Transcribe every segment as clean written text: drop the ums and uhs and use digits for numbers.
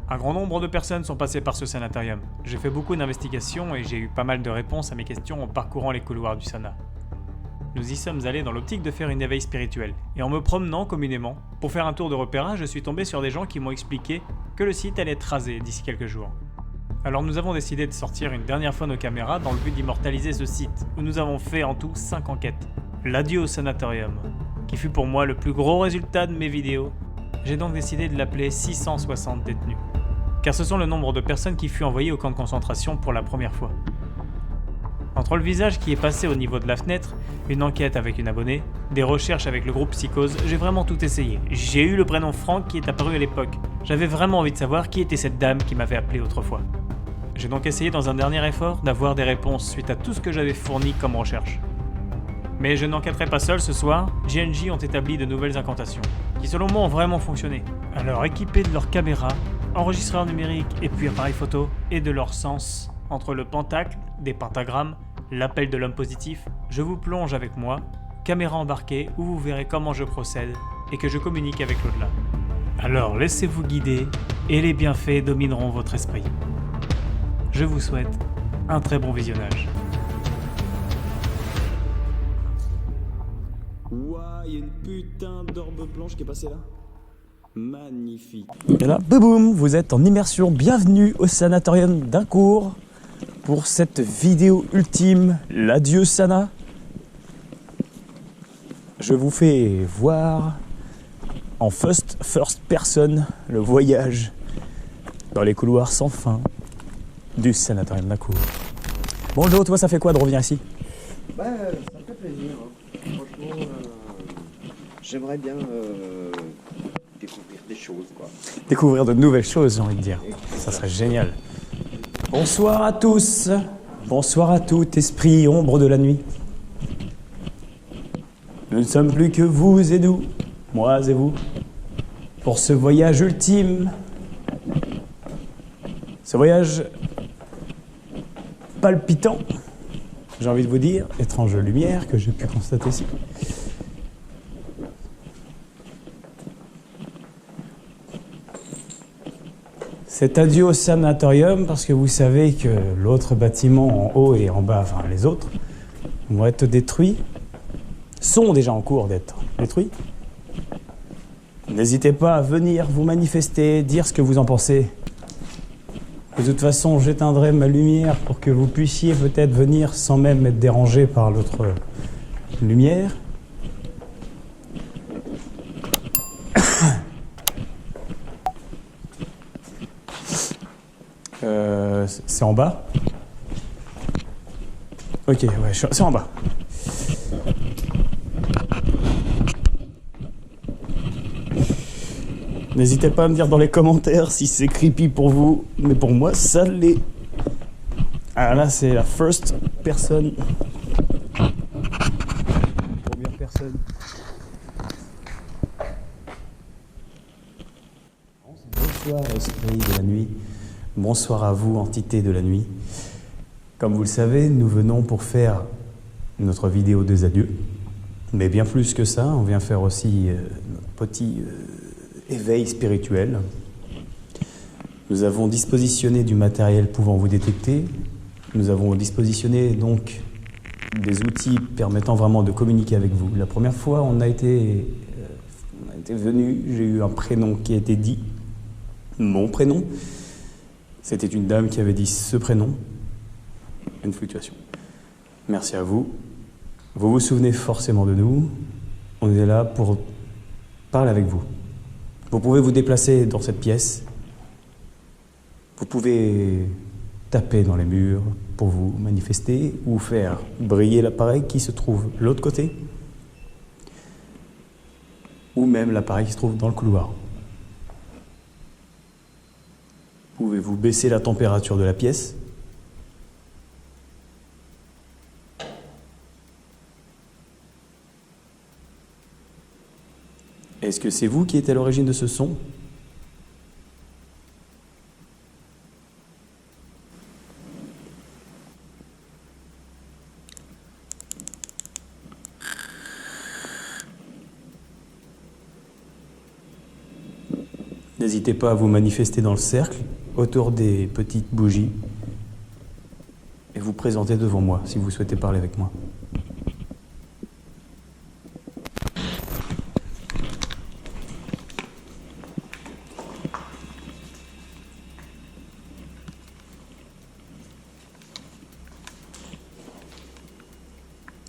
Un grand nombre de personnes sont passées par ce sanatorium. J'ai fait beaucoup d'investigations et j'ai eu pas mal de réponses à mes questions en parcourant les couloirs du sana. Nous y sommes allés dans l'optique de faire une éveil spirituelle, et en me promenant communément, pour faire un tour de repérage, je suis tombé sur des gens qui m'ont expliqué que le site allait être rasé d'ici quelques jours. Alors nous avons décidé de sortir une dernière fois nos caméras dans le but d'immortaliser ce site, où nous avons fait en tout 5 enquêtes. L'adieu au sanatorium, qui fut pour moi le plus gros résultat de mes vidéos. J'ai donc décidé de l'appeler 660 détenus, car ce sont le nombre de personnes qui fut envoyées au camp de concentration pour la première fois. Entre le visage qui est passé au niveau de la fenêtre, une enquête avec une abonnée, des recherches avec le groupe Psychose, j'ai vraiment tout essayé. J'ai eu le prénom Franck qui est apparu à l'époque. J'avais vraiment envie de savoir qui était cette dame qui m'avait appelé autrefois. J'ai donc essayé dans un dernier effort d'avoir des réponses suite à tout ce que j'avais fourni comme recherche. Mais je n'enquêterai pas seul ce soir, JNJ ont établi de nouvelles incantations, qui selon moi ont vraiment fonctionné. Alors équipés de leurs caméras, enregistreurs numériques et puis appareils photo, et de leur sens, entre le pentacle, des pentagrammes, l'appel de l'homme positif, je vous plonge avec moi, caméra embarquée, où vous verrez comment je procède et que je communique avec l'au-delà. Alors laissez-vous guider et les bienfaits domineront votre esprit. Je vous souhaite un très bon visionnage. Ouah, il y a une putain d'orbe blanche qui est passée là. Magnifique. Et là, boum, vous êtes en immersion. Bienvenue au sanatorium d'Incourt pour cette vidéo ultime, l'adieu Sana. Je vous fais voir en first person le voyage dans les couloirs sans fin du sanatorium d'Incourt. Bon Joe, toi ça fait quoi de revenir ici? Bah, ça me fait plaisir. Franchement, j'aimerais bien découvrir des choses, quoi. Découvrir de nouvelles choses, j'ai envie de dire. Ça serait génial. Bonsoir à tous. Bonsoir à tout, esprit ombre de la nuit. Nous ne sommes plus que vous et nous, moi et vous, pour ce voyage ultime. Ce voyage palpitant, j'ai envie de vous dire, étrange lumière que j'ai pu constater ici. C'est adieu au sanatorium parce que vous savez que l'autre bâtiment en haut et en bas, enfin les autres, vont être détruits, sont déjà en cours d'être détruits. N'hésitez pas à venir vous manifester, dire ce que vous en pensez. De toute façon, j'éteindrai ma lumière pour que vous puissiez peut-être venir sans même être dérangé par l'autre lumière. C'est en bas? Ok, ouais, c'est en bas. N'hésitez pas à me dire dans les commentaires si c'est creepy pour vous, mais pour moi, ça l'est. Ah là, c'est la first person. Première personne. Bonsoir, esprit de la nuit. Bonsoir à vous, entité de la nuit. Comme vous le savez, nous venons pour faire notre vidéo des adieux. Mais bien plus que ça, on vient faire aussi notre petit éveil spirituel. Nous avons dispositionné du matériel pouvant vous détecter. Nous avons dispositionné donc des outils permettant vraiment de communiquer avec vous. La première fois, on a été venu, j'ai eu un prénom qui a été dit, mon prénom. C'était une dame qui avait dit ce prénom. Une fluctuation. Merci à vous. Vous vous souvenez forcément de nous. On est là pour parler avec vous. Vous pouvez vous déplacer dans cette pièce. Vous pouvez taper dans les murs pour vous manifester ou faire briller l'appareil qui se trouve de l'autre côté. Ou même l'appareil qui se trouve dans le couloir. Pouvez-vous baisser la température de la pièce? Est-ce que c'est vous qui êtes à l'origine de ce son? N'hésitez pas à vous manifester dans le cercle, autour des petites bougies, et vous présenter devant moi si vous souhaitez parler avec moi.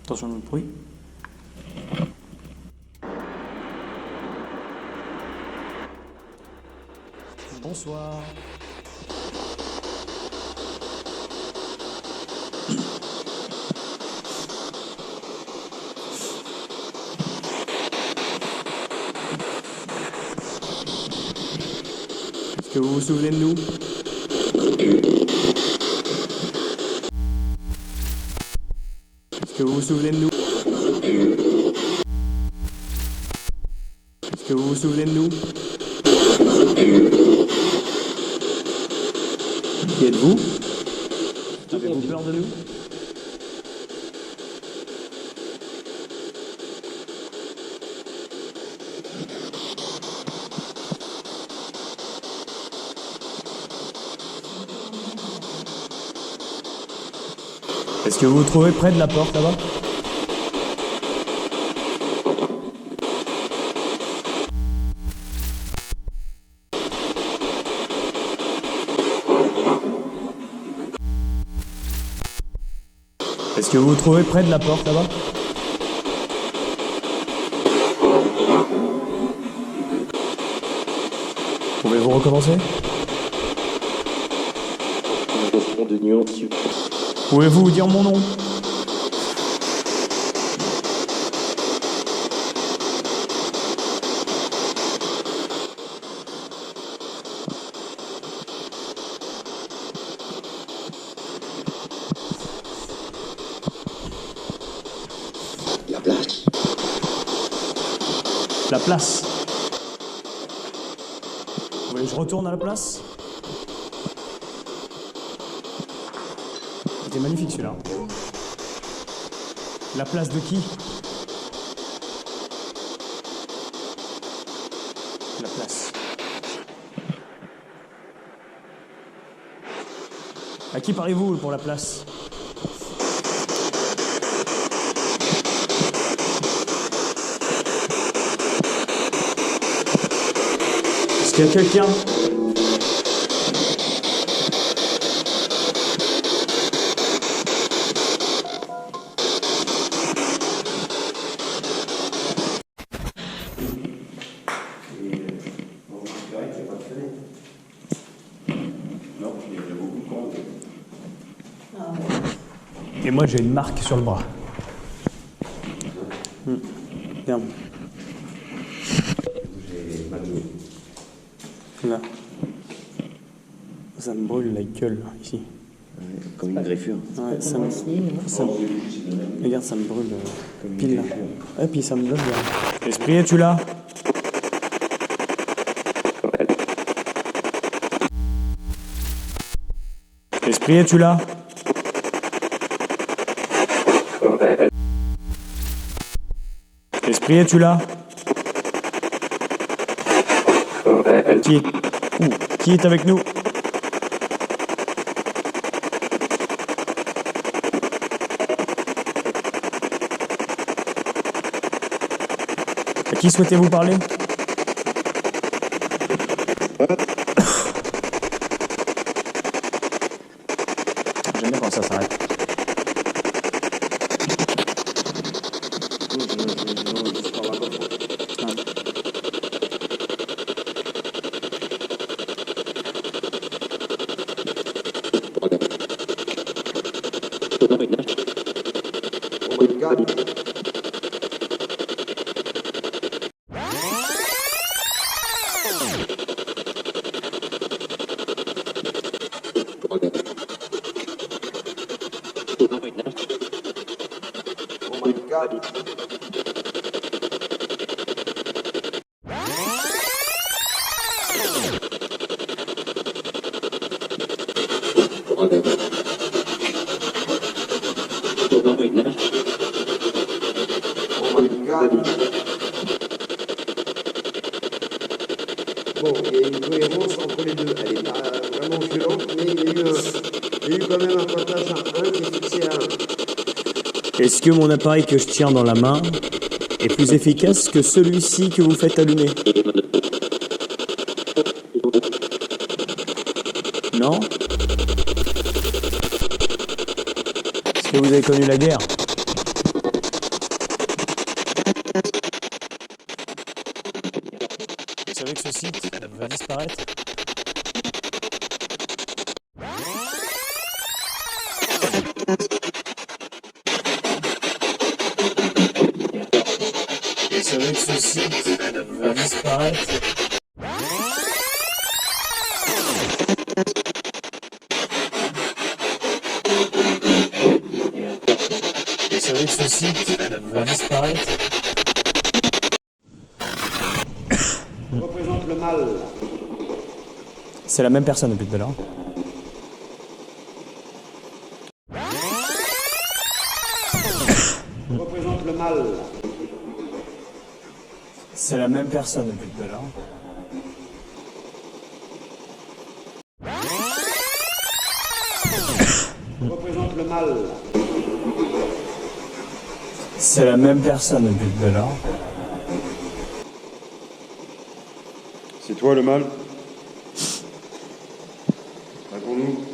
Attention au bruit. Bonsoir. Est-ce que vous vous souvenez de nous? Est-ce que vous vous souvenez de nous? Est-ce que vous vous souvenez de nous? Qui êtes-vous? Avez-vous peur de nous? Est-ce que vous vous trouvez près de la porte là-bas? Est-ce que vous vous trouvez près de la porte là-bas? Pouvez-vous recommencer? Pouvez-vous dire mon nom? La place. La place. Vous voulez que je retourne à la place? C'était magnifique celui-là. La place de qui? La place. À qui parlez-vous pour la place? Est-ce qu'il y a quelqu'un? Et moi j'ai une marque sur le bras. Regarde. Là. Ça me brûle la gueule, ici. Comme une greffure. Ouais, regarde, ça me brûle pile là. Et puis ça me donne bien. Esprit, es-tu là? Esprit, es-tu là? Esprit, es-tu là? Qui est avec nous? À qui souhaitez-vous parler? J'aime bien quand ça s'arrête. Bon, il y a une cohérence entre les deux. Elle est pas vraiment violente, mais il y a eu quand même un pointage à 1 qui est fixé à 1. Est-ce que mon appareil que je tiens dans la main est plus efficace que celui-ci que vous faites allumer? Non? Est-ce que vous avez connu la guerre? Vous savez que ce site va disparaître? Vous savez que ce site va disparaître? Vous savez que ce site va disparaître? Représente le mal. C'est la même personne depuis tout à l'heure. Représente le mal. C'est la même personne depuis tout à l'heure. Représente le mal. C'est la même personne depuis tout à l'heure. C'est toi le mal? Réponds-nous.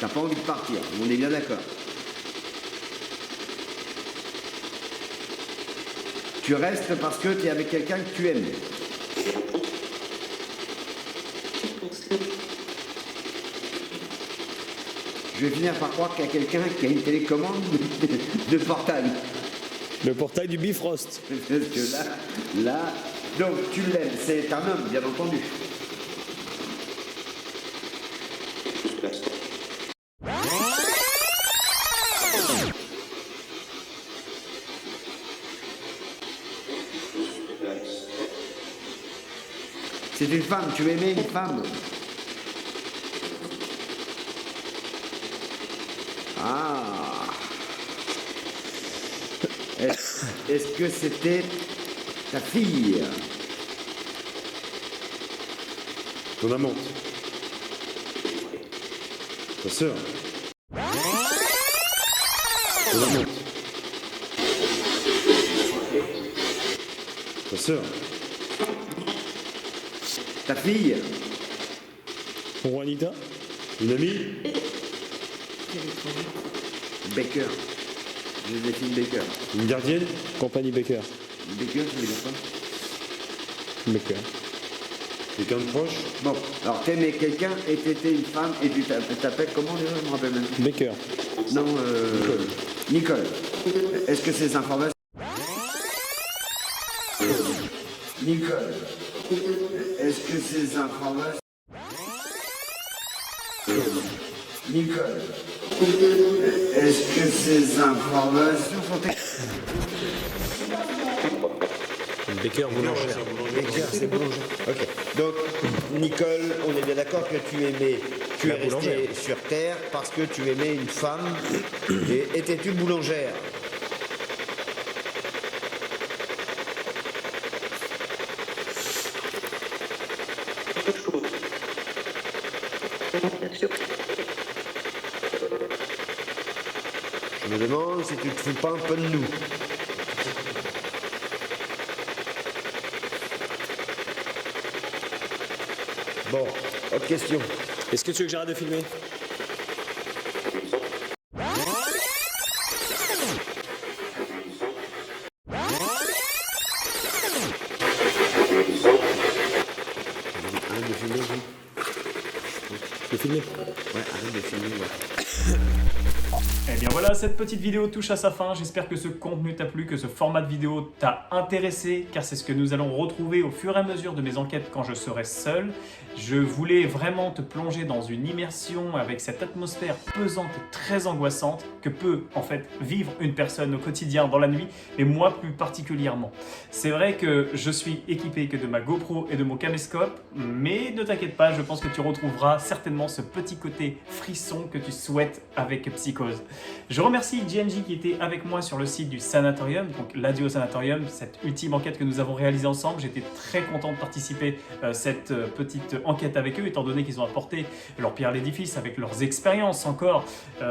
T'as pas envie de partir, on est bien d'accord. Tu restes parce que tu es avec quelqu'un que tu aimes. Je vais finir par croire qu'il y a quelqu'un qui a une télécommande de portail. Le portail du Bifrost. Parce que là, donc tu l'aimes, c'est un homme, bien entendu. C'est une femme, tu aimais une femme. Ah. Est-ce que c'était ta fille? Ton amante. Ta sœur. Ton amante. Ta sœur. Ta fille? Pour Juanita? Une amie? Baker. Joséphine Baker. Une gardienne? Compagnie Baker. Baker, tu veux dire quoi? Baker. Quelqu'un de proche? Bon, alors t'aimais quelqu'un et t'étais une femme et tu t'appelles comment déjà? Je me rappelle même. Baker. Non, Nicole. Est-ce que ces informations... Nicole. Est-ce que ces informations... Nicole. Est-ce que ces informations sont... Baker boulangère. Baker, c'est boulanger. Ok. Donc, Nicole, on est bien d'accord que tu aimais... Tu es restée sur Terre parce que tu aimais une femme et étais-tu boulangère? Je me demande si tu te fous pas un peu de nous. Bon, autre question. Est-ce que tu veux que j'arrête de filmer? Arrête de filmer, vous. De filmer? Ouais, arrête de filmer, ouais. Eh bien voilà, cette petite vidéo touche à sa fin. J'espère que ce contenu t'a plu, que ce format de vidéo t'a intéressé, car c'est ce que nous allons retrouver au fur et à mesure de mes enquêtes quand je serai seul. Je voulais vraiment te plonger dans une immersion avec cette atmosphère pesante et très angoissante que peut en fait vivre une personne au quotidien dans la nuit, et moi plus particulièrement. C'est vrai que je suis équipé que de ma GoPro et de mon caméscope, mais ne t'inquiète pas, je pense que tu retrouveras certainement ce petit côté frisson que tu souhaites avec Psycho. Psychose. Je remercie GNJ qui était avec moi sur le site du Sanatorium, donc l'Adieu Sanatorium, cette ultime enquête que nous avons réalisée ensemble. J'étais très content de participer à cette petite enquête avec eux, étant donné qu'ils ont apporté leur pierre à l'édifice avec leurs expériences encore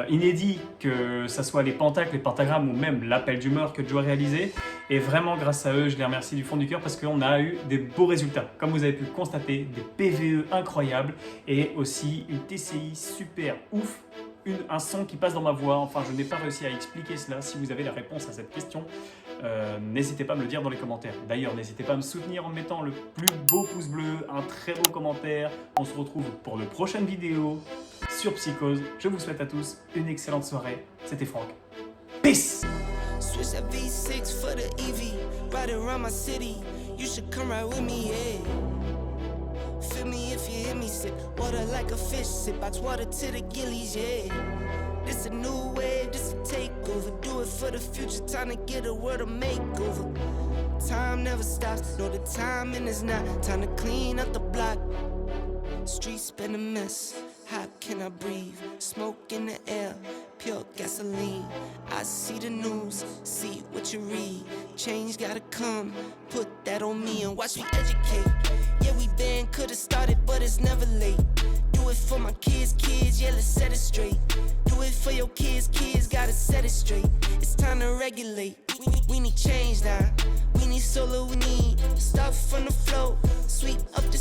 inédites, que ce soit les pentacles, les pentagrammes ou même l'appel d'humeur que Joe a réalisé. Et vraiment, grâce à eux, je les remercie du fond du cœur parce qu'on a eu des beaux résultats. Comme vous avez pu le constater, des PVE incroyables et aussi une TCI super ouf. Un son qui passe dans ma voix, enfin je n'ai pas réussi à expliquer cela. Si vous avez la réponse à cette question, n'hésitez pas à me le dire dans les commentaires. D'ailleurs, n'hésitez pas à me soutenir en mettant le plus beau pouce bleu, un très beau commentaire. On se retrouve pour de prochaines vidéos sur Psychose. Je vous souhaite à tous une excellente soirée. C'était Franck. Peace! Switch that V6 for the EV, ride around my city. You should come ride with me, yeah. Feel me if you hear me sip water like a fish, sip out water to the gillies, yeah. This a new wave, this a takeover. Do it for the future, time to get a world of makeover. Time never stops, no the timing is not. Time to clean up the block. Streets been a mess, how can I breathe? Smoke in the air, pure gasoline. I see the news, see what you read. Change gotta come, put that on me and watch me educate. Yeah, we been could've started, but it's never late. Do it for my kids, yeah, let's set it straight. Do it for your kids, gotta set it straight. It's time to regulate. We need change now. We need solo, we need stuff from the flow. Sweep up the